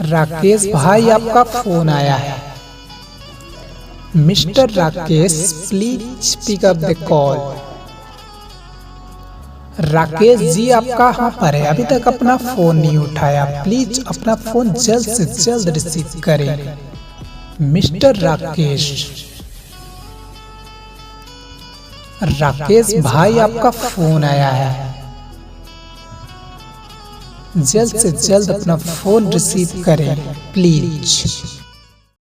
राकेश भाई, आपका फोन आया है। Mister Rakesh, please pick up the call. Rakesh ji, आप कहाँ पर है? अभी तक अपना फोन नहीं उठाया। प्लीज अपना फोन जल्द से जल्द रिसीव करें। मिस्टर राकेश। राकेश भाई, आपका फोन आया है। जल्द से जल्द अपना फोन रिसीव करें प्लीज।